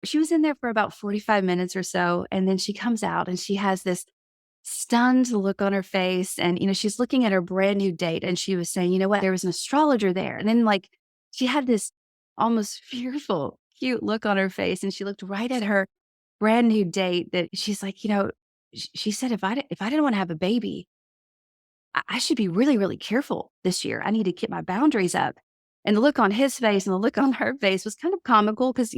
she was in there for about 45 minutes or so, and then she comes out and she has this stunned look on her face. And, she's looking at her brand new date and she was saying, what, there was an astrologer there. And then, like, she had this almost fearful, cute look on her face. And she looked right at her brand new date that she's like, she said, if I didn't want to have a baby, I should be really, really careful this year. I need to keep my boundaries up. And the look on his face and the look on her face was kind of comical because,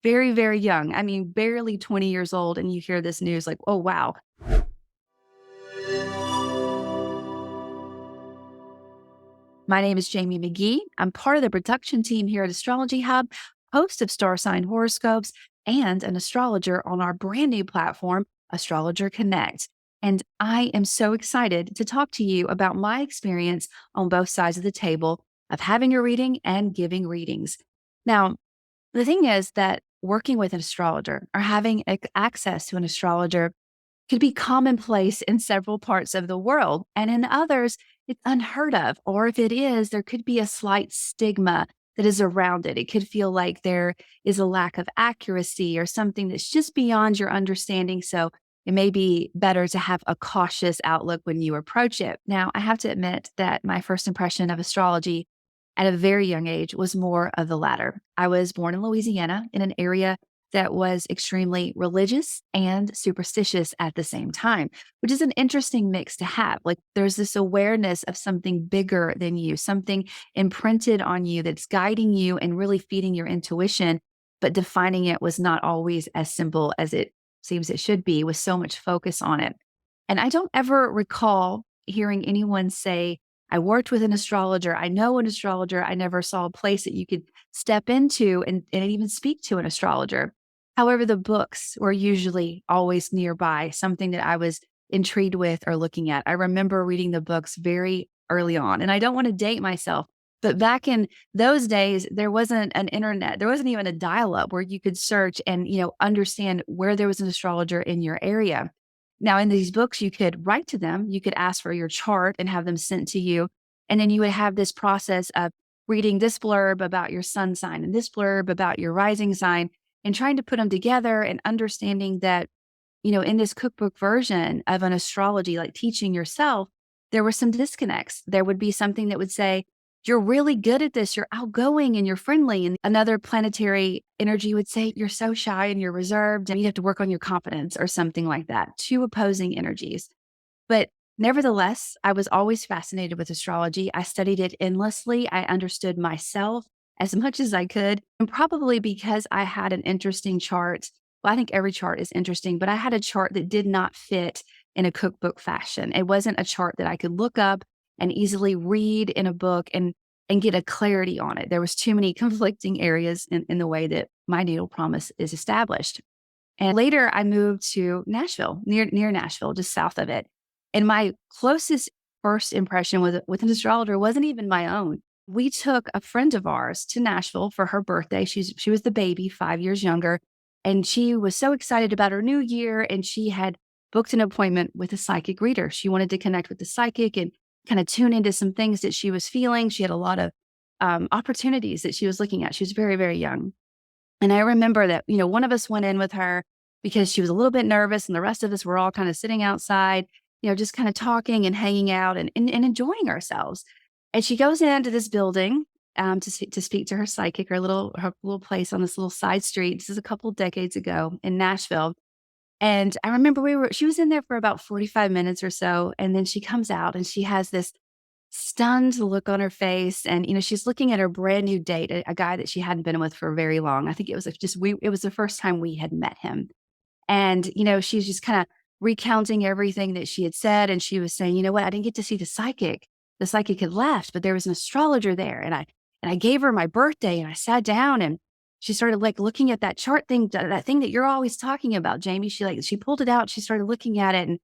very, very young. I mean, barely 20 years old. And you hear this news like, oh, wow. My name is Jamie McGee. I'm part of the production team here at Astrology Hub, host of Star Sign Horoscopes, and an astrologer on our brand new platform, Astrologer Connect. And I am so excited to talk to you about my experience on both sides of the table of having a reading and giving readings. Now, the thing is that working with an astrologer or having access to an astrologer could be commonplace in several parts of the world, and in others, it's unheard of. Or if it is, there could be a slight stigma that is around it. It could feel like there is a lack of accuracy or something that's just beyond your understanding. So it may be better to have a cautious outlook when you approach it. Now, I have to admit that my first impression of astrology at a very young age was more of the latter. I was born in Louisiana in an area that was extremely religious and superstitious at the same time, which is an interesting mix to have. Like, there's this awareness of something bigger than you, something imprinted on you that's guiding you and really feeding your intuition, but defining it was not always as simple as it seems it should be, with so much focus on it. And I don't ever recall hearing anyone say, I worked with an astrologer, I know an astrologer. I never saw a place that you could step into and even speak to an astrologer. However, the books were usually always nearby, something that I was intrigued with or looking at. I remember reading the books very early on, and I don't want to date myself, but back in those days, there wasn't an internet. There wasn't even a dial-up where you could search and, understand where there was an astrologer in your area. Now, in these books, you could write to them, you could ask for your chart and have them sent to you. And then you would have this process of reading this blurb about your sun sign and this blurb about your rising sign, and trying to put them together and understanding that, in this cookbook version of an astrology, like teaching yourself, there were some disconnects. There would be something that would say, you're really good at this, you're outgoing and you're friendly. And another planetary energy would say, you're so shy and you're reserved and you have to work on your confidence or something like that. Two opposing energies. But nevertheless, I was always fascinated with astrology. I studied it endlessly. I understood myself as much as I could. And probably because I had an interesting chart. Well, I think every chart is interesting, but I had a chart that did not fit in a cookbook fashion. It wasn't a chart that I could look up and easily read in a book and get a clarity on it. There was too many conflicting areas in the way that my natal promise is established. And later I moved to Nashville, near Nashville, just south of it. And my closest first impression with an astrologer wasn't even my own. We took a friend of ours to Nashville for her birthday. She was the baby, 5 years younger. And she was so excited about her new year. And she had booked an appointment with a psychic reader. She wanted to connect with the psychic and kind of tune into some things that she was feeling. She had a lot of opportunities that she was looking at. She was very, very young. And I remember that, one of us went in with her because she was a little bit nervous, and the rest of us were all kind of sitting outside, just kind of talking and hanging out and enjoying ourselves. And she goes into this building to speak to her psychic, her little place on this little side street. This is a couple decades ago in Nashville. And I remember she was in there for about 45 minutes or so. And then she comes out and she has this stunned look on her face. And, she's looking at her brand new date, a guy that she hadn't been with for very long. I think it was it was the first time we had met him. And, she's just kind of recounting everything that she had said. And she was saying, you know what, I didn't get to see the psychic. The psychic had left, but there was an astrologer there. And I gave her my birthday and I sat down and she started like looking at that chart thing, that thing that you're always talking about, Jamie. She pulled it out. She started looking at it and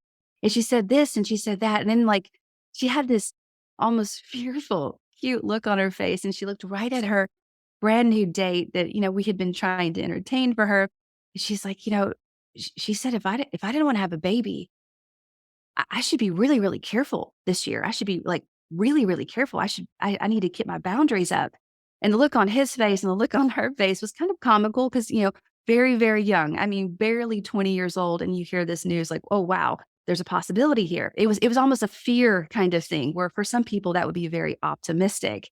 she said this and she said that. And then like she had this almost fearful, cute look on her face. And she looked right at her brand new date that, we had been trying to entertain for her. She's like, she said, if I didn't want to have a baby, I should be really, really careful this year. I should be like really, really careful. I need to keep my boundaries up. And the look on his face and the look on her face was kind of comical because, very, very young. I mean, barely 20 years old, and you hear this news like, "Oh, wow, there's a possibility here." It was almost a fear kind of thing, where for some people that would be very optimistic.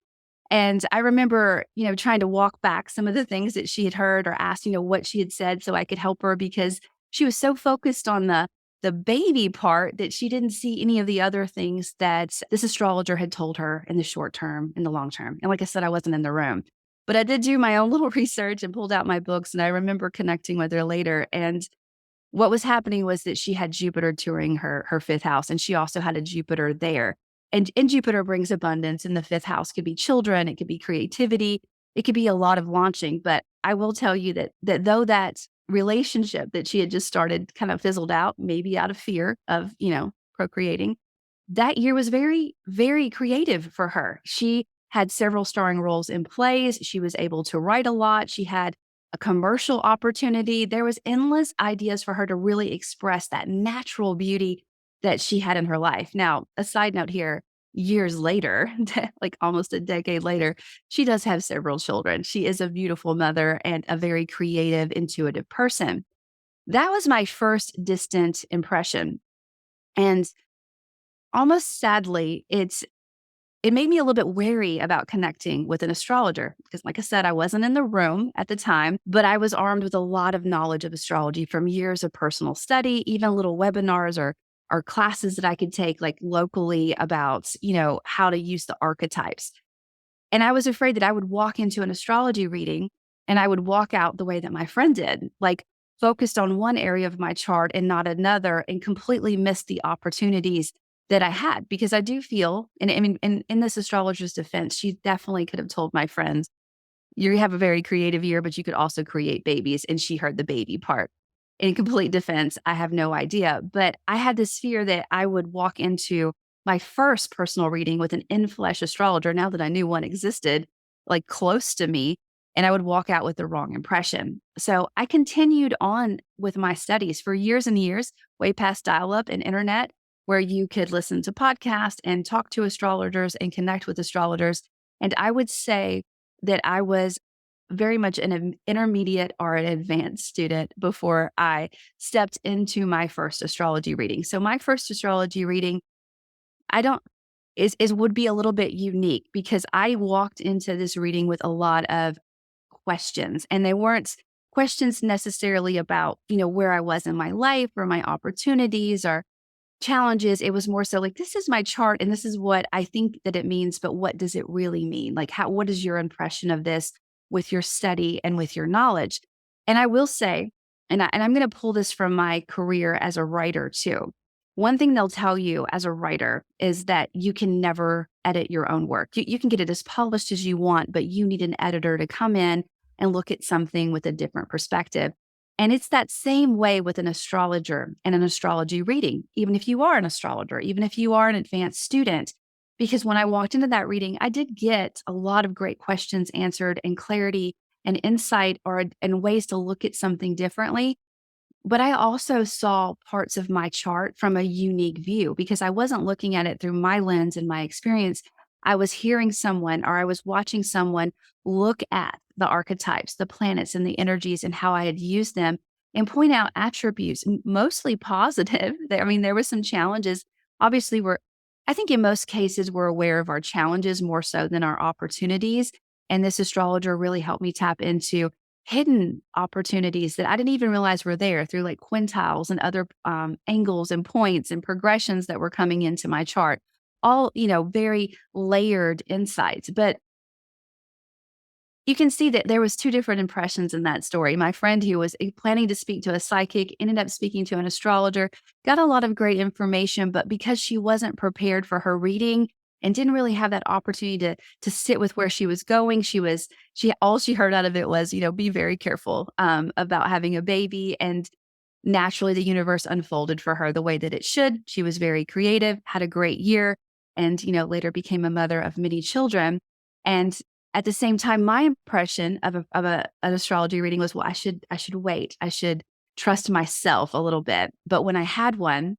And I remember, trying to walk back some of the things that she had heard or asked, what she had said so I could help her because she was so focused on the baby part that she didn't see any of the other things that this astrologer had told her in the short term, in the long term. And like I said, I wasn't in the room. But I did do my own little research and pulled out my books. And I remember connecting with her later. And what was happening was that she had Jupiter touring her fifth house, and she also had a Jupiter there. And Jupiter brings abundance, and the fifth house could be children, it could be creativity, it could be a lot of launching. But I will tell you that though that relationship that she had just started kind of fizzled out, maybe out of fear of, procreating, that year was very, very creative for her. She had several starring roles in plays. She was able to write a lot. She had a commercial opportunity. There was endless ideas for her to really express that natural beauty that she had in her life. Now, a side note here, years later, like almost a decade later, she does have several children. She is a beautiful mother and a very creative, intuitive person. That was my first distant impression. And almost sadly, it made me a little bit wary about connecting with an astrologer because, like I said, I wasn't in the room at the time, but I was armed with a lot of knowledge of astrology from years of personal study, even little webinars or classes that I could take like locally about, how to use the archetypes. And I was afraid that I would walk into an astrology reading and I would walk out the way that my friend did, like focused on one area of my chart and not another, and completely missed the opportunities that I had. Because I do feel, and I mean, in this astrologer's defense, she definitely could have told my friends, you have a very creative year, but you could also create babies. And she heard the baby part. In complete defense, I have no idea. But I had this fear that I would walk into my first personal reading with an in flesh astrologer, now that I knew one existed, like close to me, and I would walk out with the wrong impression. So I continued on with my studies for years and years, way past dial up and internet, where you could listen to podcasts and talk to astrologers and connect with astrologers. And I would say that I was very much an intermediate or an advanced student before I stepped into my first astrology reading. So my first astrology reading, I don't is would be a little bit unique because I walked into this reading with a lot of questions, and they weren't questions necessarily about, where I was in my life or my opportunities or challenges. It was more so like, this is my chart and this is what I think that it means, but what does it really mean? Like, what is your impression of this with your study and with your knowledge? And I will say, and I'm going to pull this from my career as a writer too. One thing they'll tell you as a writer is that you can never edit your own work. You can get it as polished as you want, but you need an editor to come in and look at something with a different perspective. And it's that same way with an astrologer and an astrology reading, even if you are an astrologer, even if you are an advanced student. Because when I walked into that reading, I did get a lot of great questions answered and clarity and insight and ways to look at something differently. But I also saw parts of my chart from a unique view because I wasn't looking at it through my lens and my experience. I was hearing someone or I was watching someone look at the archetypes, the planets, and the energies and how I had used them and point out attributes, mostly positive. I mean, there were some challenges. Obviously, I think in most cases, we're aware of our challenges more so than our opportunities. And this astrologer really helped me tap into hidden opportunities that I didn't even realize were there through like quintiles and other angles and points and progressions that were coming into my chart. All, very layered insights. But you can see that there was two different impressions in that story. My friend who was planning to speak to a psychic ended up speaking to an astrologer, got a lot of great information, but because she wasn't prepared for her reading and didn't really have that opportunity to sit with where she was going, she all she heard out of it was, be very careful about having a baby. And naturally the universe unfolded for her the way that it should. She was very creative, had a great year, and later became a mother of many children. And at the same time, my impression an astrology reading was, well, I should wait. I should trust myself a little bit. But when I had one,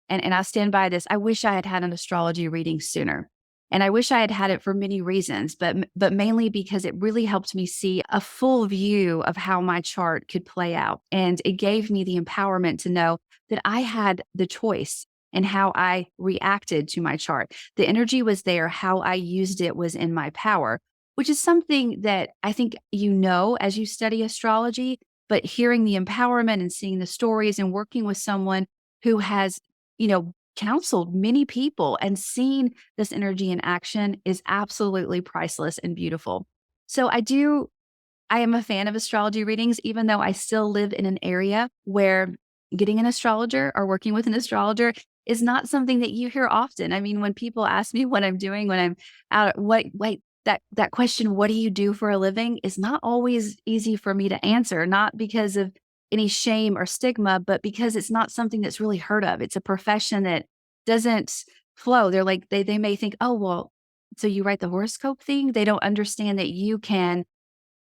and I stand by this, I wish I had had an astrology reading sooner. And I wish I had had it for many reasons, but mainly because it really helped me see a full view of how my chart could play out. And it gave me the empowerment to know that I had the choice in how I reacted to my chart. The energy was there, how I used it was in my power, which is something that I think you know as you study astrology, but hearing the empowerment and seeing the stories and working with someone who has, counseled many people and seen this energy in action is absolutely priceless and beautiful. So I am a fan of astrology readings, even though I still live in an area where getting an astrologer or working with an astrologer is not something that you hear often. I mean, when people ask me what I'm doing when I'm out, that question, what do you do for a living, is not always easy for me to answer, not because of any shame or stigma, but because it's not something that's really heard of. It's a profession that doesn't flow. They're like, they may think, oh, well, so you write the horoscope thing? They don't understand that you can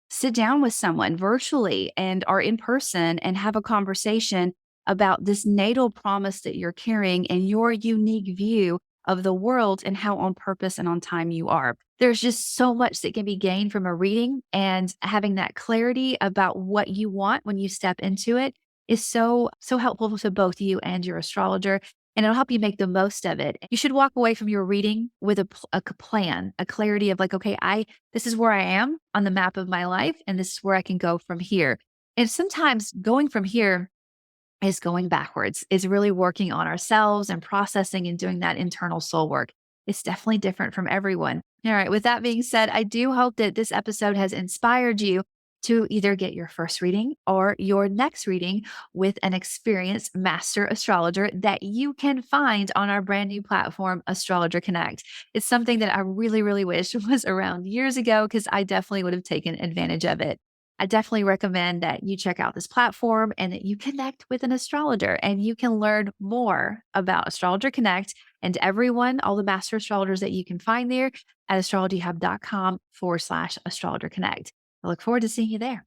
sit down with someone virtually and or in person and have a conversation about this natal promise that you're carrying and your unique view of the world and how on purpose and on time you are. There's just so much that can be gained from a reading, and having that clarity about what you want when you step into it is so helpful to both you and your astrologer, and it'll help you make the most of it. You should walk away from your reading with a plan, a clarity of like, okay, I this is where I am on the map of my life, and this is where I can go from here. And sometimes going from here is going backwards, is really working on ourselves and processing and doing that internal soul work. It's definitely different from everyone. All right. With that being said, I do hope that this episode has inspired you to either get your first reading or your next reading with an experienced master astrologer that you can find on our brand new platform, Astrologer Connect. It's something that I really, really wish was around years ago because I definitely would have taken advantage of it. I definitely recommend that you check out this platform and that you connect with an astrologer and you can learn more about Astrologer Connect and everyone, all the master astrologers that you can find there at astrologyhub.com/astrologer connect. I look forward to seeing you there.